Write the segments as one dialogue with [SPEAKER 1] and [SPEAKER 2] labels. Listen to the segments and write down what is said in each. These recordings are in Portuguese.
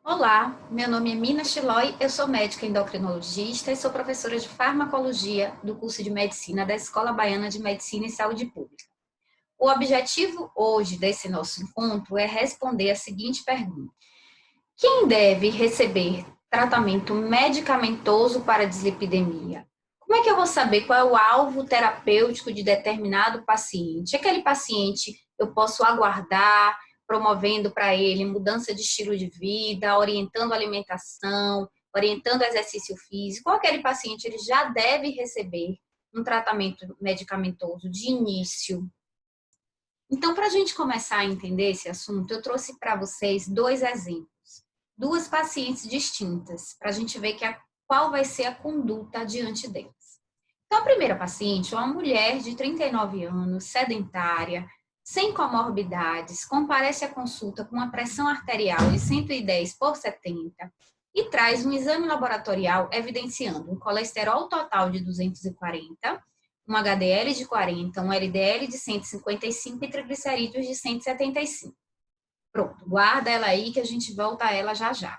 [SPEAKER 1] Olá, meu nome é Mina Chiloy, eu sou médica endocrinologista e sou professora de farmacologia do curso de medicina da Escola Baiana de Medicina e Saúde Pública. O objetivo hoje desse nosso encontro é responder a seguinte pergunta: quem deve receber tratamento medicamentoso para dislipidemia? Como é que eu vou saber qual é o alvo terapêutico de determinado paciente? Aquele paciente eu posso aguardar, promovendo para ele mudança de estilo de vida, orientando a alimentação, orientando exercício físico. Ou aquele paciente ele já deve receber um tratamento medicamentoso de início. Então, para a gente começar a entender esse assunto, eu trouxe para vocês dois exemplos, duas pacientes distintas, para a gente ver qual vai ser a conduta diante delas. Então, a primeira paciente é uma mulher de 39 anos, sedentária, sem comorbidades, comparece à consulta com uma pressão arterial de 110 por 70 e traz um exame laboratorial evidenciando um colesterol total de 240, um HDL de 40, um LDL de 155 e triglicerídeos de 175. Pronto, guarda ela aí que a gente volta a ela já já.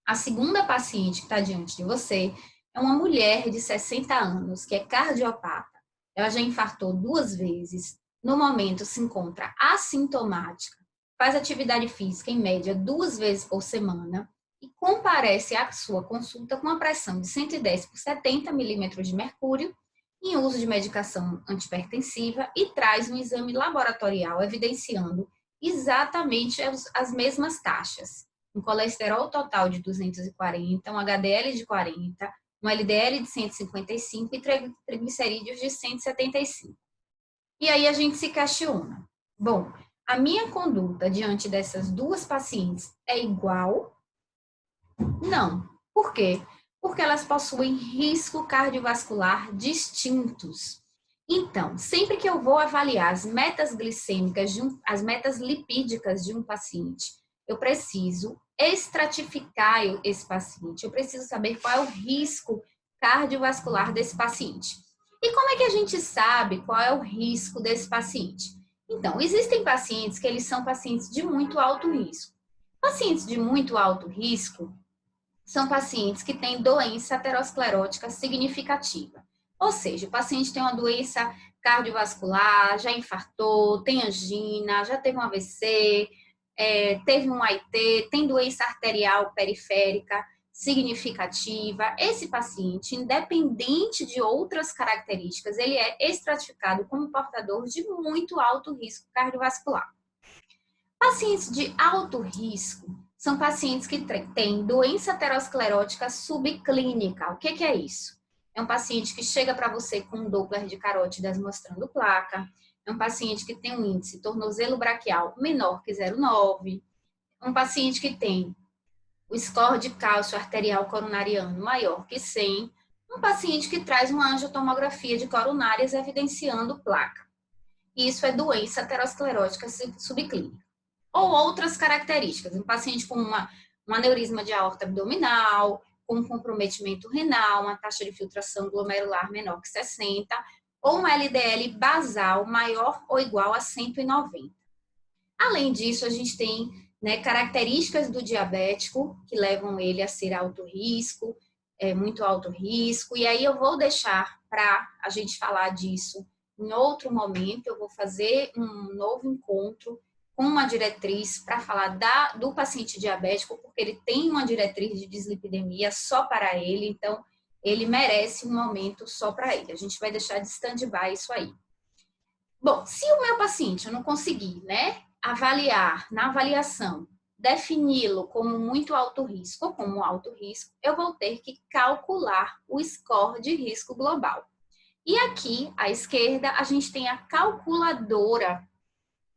[SPEAKER 1] A segunda paciente que está diante de você é uma mulher de 60 anos, que é cardiopata. Ela já infartou 2 vezes, no momento se encontra assintomática, faz atividade física em média 2 vezes por semana e comparece à sua consulta com uma pressão de 110 por 70 milímetros de mercúrio, em uso de medicação antipertensiva e traz um exame laboratorial evidenciando exatamente as mesmas taxas. Um colesterol total de 240, um HDL de 40, um LDL de 155 e triglicerídeos de 175. E aí a gente se questiona. Bom, a minha conduta diante dessas duas pacientes é igual? Não. Por quê? Porque elas possuem risco cardiovascular distintos. Então, sempre que eu vou avaliar as metas glicêmicas, as metas lipídicas de um paciente, eu preciso estratificar esse paciente, eu preciso saber qual é o risco cardiovascular desse paciente. E como é que a gente sabe qual é o risco desse paciente? Então, existem pacientes que eles são pacientes de muito alto risco. Pacientes de muito alto risco são pacientes que têm doença aterosclerótica significativa. Ou seja, o paciente tem uma doença cardiovascular, já infartou, tem angina, já teve um AVC, teve um AIT, tem doença arterial periférica significativa. Esse paciente, independente de outras características, ele é estratificado como portador de muito alto risco cardiovascular. Pacientes de alto risco são pacientes que têm doença aterosclerótica subclínica. O que é isso? É um paciente que chega para você com um Doppler de carótidas mostrando placa, é um paciente que tem um índice tornozelo braquial menor que 0,9, um paciente que tem o score de cálcio arterial coronariano maior que 100, um paciente que traz uma angiotomografia de coronárias evidenciando placa. Isso é doença aterosclerótica subclínica. Ou outras características, um paciente com um aneurisma de aorta abdominal, com um comprometimento renal, uma taxa de filtração glomerular menor que 60, ou uma LDL basal maior ou igual a 190. Além disso, a gente tem, né, características do diabético que levam ele a ser alto risco, muito alto risco, e aí eu vou deixar para a gente falar disso em outro momento. Eu vou fazer um novo encontro com uma diretriz para falar do paciente diabético, porque ele tem uma diretriz de dislipidemia só para ele, então ele merece um momento só para ele. A gente vai deixar de stand-by isso aí. Bom, se o meu paciente eu não conseguir, né, avaliar, na avaliação, defini-lo como muito alto risco ou como alto risco, eu vou ter que calcular o score de risco global. E aqui, à esquerda, a gente tem a calculadora,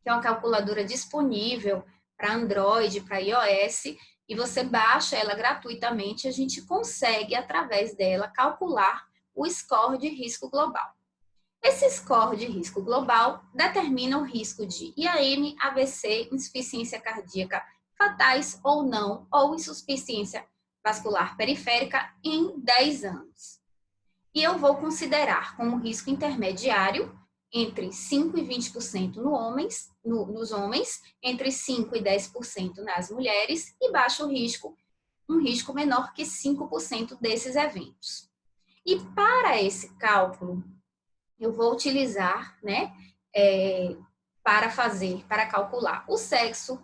[SPEAKER 1] que é uma calculadora disponível para Android, para iOS, e você baixa ela gratuitamente, e a gente consegue, através dela, calcular o score de risco global. Esse score de risco global determina o risco de IAM, AVC, insuficiência cardíaca fatais ou não, ou insuficiência vascular periférica em 10 anos. E eu vou considerar como risco intermediário entre 5% e 20% nos homens, entre 5% e 10% nas mulheres, e baixo risco, um risco menor que 5% desses eventos. E para esse cálculo, eu vou utilizar, né, para calcular o sexo,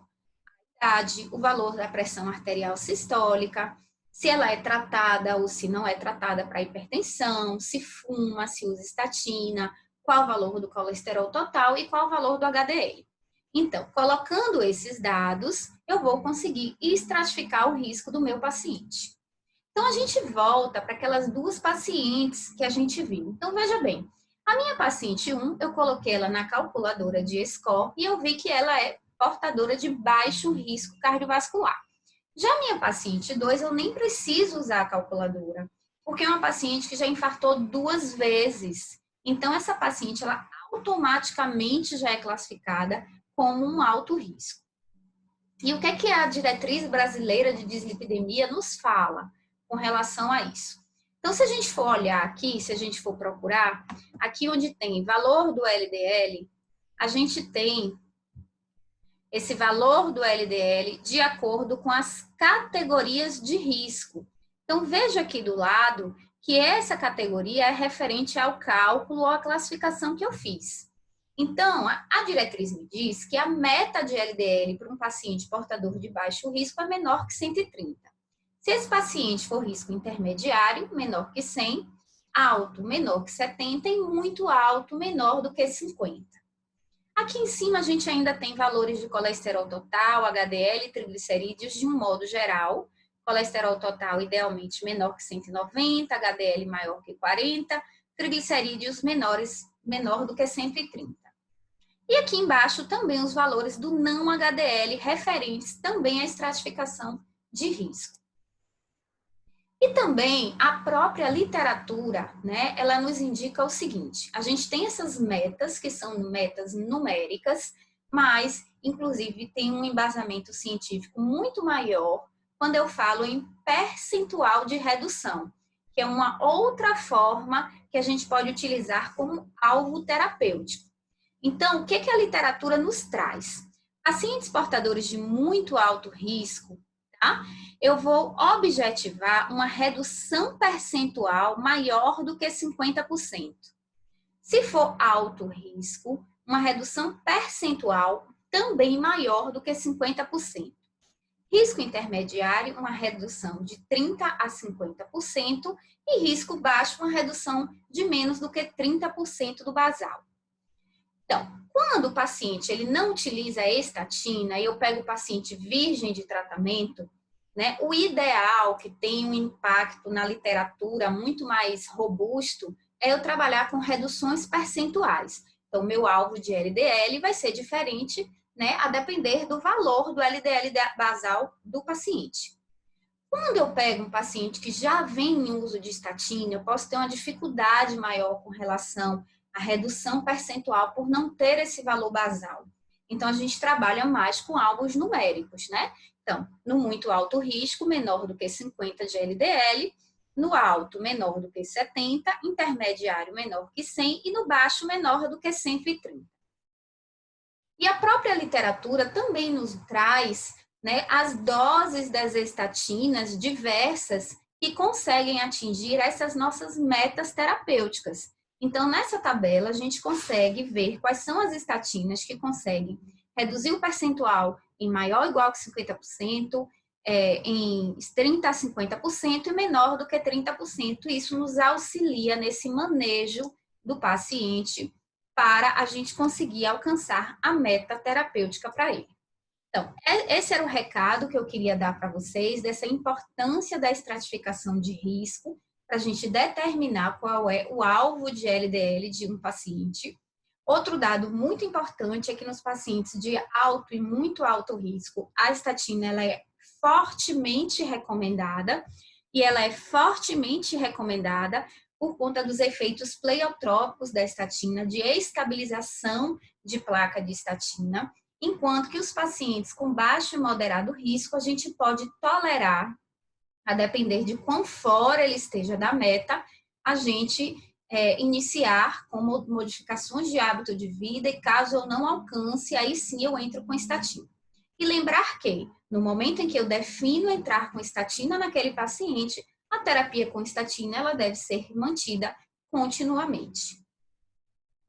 [SPEAKER 1] a idade, o valor da pressão arterial sistólica, se ela é tratada ou se não é tratada para hipertensão, se fuma, se usa estatina, qual o valor do colesterol total e qual o valor do HDL. Então, colocando esses dados, eu vou conseguir estratificar o risco do meu paciente. Então, a gente volta para aquelas duas pacientes que a gente viu. Então, veja bem, a minha paciente 1, eu coloquei ela na calculadora de score e eu vi que ela é portadora de baixo risco cardiovascular. Já a minha paciente 2, eu nem preciso usar a calculadora, porque é uma paciente que já infartou 2 vezes. Então, essa paciente, ela automaticamente já é classificada como um alto risco. E o que a diretriz brasileira de dislipidemia nos fala com relação a isso? Então, se a gente for olhar aqui, se a gente for procurar, aqui onde tem valor do LDL, a gente tem esse valor do LDL de acordo com as categorias de risco. Então, veja aqui do lado que essa categoria é referente ao cálculo ou à classificação que eu fiz. Então, a diretriz me diz que a meta de LDL para um paciente portador de baixo risco é menor que 130. Se esse paciente for risco intermediário, menor que 100, alto, menor que 70 e muito alto, menor do que 50. Aqui em cima a gente ainda tem valores de colesterol total, HDL e triglicerídeos de um modo geral. Colesterol total idealmente menor que 190, HDL maior que 40, triglicerídeos menor do que 130. E aqui embaixo também os valores do não HDL referentes também à estratificação de risco. E também a própria literatura, né, ela nos indica o seguinte, a gente tem essas metas, que são metas numéricas, mas, inclusive, tem um embasamento científico muito maior quando eu falo em percentual de redução, que é uma outra forma que a gente pode utilizar como alvo terapêutico. Então, o que a literatura nos traz? Pacientes portadores de muito alto risco, tá? Eu vou objetivar uma redução percentual maior do que 50%. Se for alto risco, uma redução percentual também maior do que 50%. Risco intermediário, uma redução de 30% a 50%, e risco baixo, uma redução de menos do que 30% do basal. Então, quando o paciente ele não utiliza a estatina, e eu pego o paciente virgem de tratamento, né, o ideal, que tem um impacto na literatura muito mais robusto, é eu trabalhar com reduções percentuais. Então, meu alvo de LDL vai ser diferente, né, a depender do valor do LDL basal do paciente. Quando eu pego um paciente que já vem em uso de estatina, eu posso ter uma dificuldade maior com relação à redução percentual por não ter esse valor basal. Então, a gente trabalha mais com alvos numéricos, né? Então, no muito alto risco, menor do que 50 de LDL, no alto, menor do que 70, intermediário, menor que 100 e no baixo, menor do que 130. E a própria literatura também nos traz, né, as doses das estatinas diversas que conseguem atingir essas nossas metas terapêuticas. Então, nessa tabela, a gente consegue ver quais são as estatinas que conseguem reduzir o percentual em maior ou igual que 50%, em 30% a 50% e menor do que 30%. Isso nos auxilia nesse manejo do paciente para a gente conseguir alcançar a meta terapêutica para ele. Então, esse era o recado que eu queria dar para vocês, dessa importância da estratificação de risco, para a gente determinar qual é o alvo de LDL de um paciente. Outro dado muito importante é que nos pacientes de alto e muito alto risco, a estatina ela é fortemente recomendada, e ela é fortemente recomendada por conta dos efeitos pleiotrópicos da estatina, de estabilização de placa de estatina, enquanto que os pacientes com baixo e moderado risco, a gente pode tolerar, a depender de quão fora ele esteja da meta, a gente iniciar com modificações de hábito de vida e caso eu não alcance, aí sim eu entro com estatina. E lembrar que, no momento em que eu defino entrar com estatina naquele paciente, a terapia com estatina ela deve ser mantida continuamente.